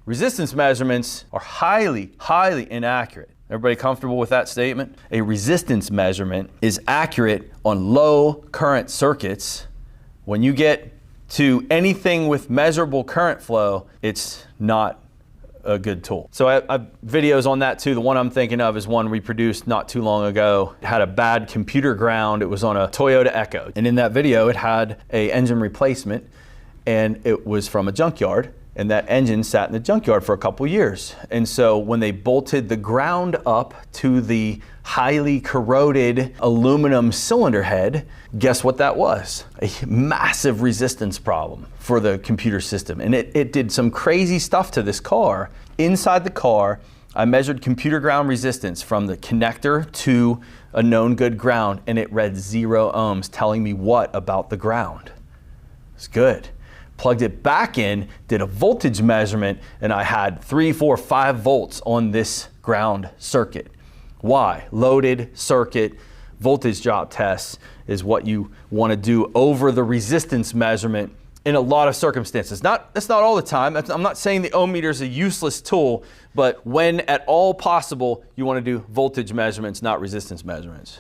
Resistance measurements are highly, highly inaccurate. Everybody comfortable with that statement? A resistance measurement is accurate on low current circuits. When you get to anything with measurable current flow, it's not a good tool. So I have videos on that too. The one I'm thinking of is one we produced not too long ago. It had a bad computer ground. It was on a Toyota Echo. And in that video, it had an engine replacement, and it was from a junkyard. And that engine sat in the junkyard for a couple years. And so when they bolted the ground up to the highly corroded aluminum cylinder head, guess what that was? A massive resistance problem for the computer system. And it did some crazy stuff to this car. Inside the car, I measured computer ground resistance from the connector to a known good ground, and it read 0 ohms, telling me what about the ground? It's good. Plugged it back in, did a voltage measurement, and I had 3, 4, 5 volts on this ground circuit. Why? Loaded circuit voltage drop tests is what you want to do over the resistance measurement in a lot of circumstances. That's not all the time. I'm not saying the ohm meter is a useless tool, but when at all possible, you want to do voltage measurements, not resistance measurements.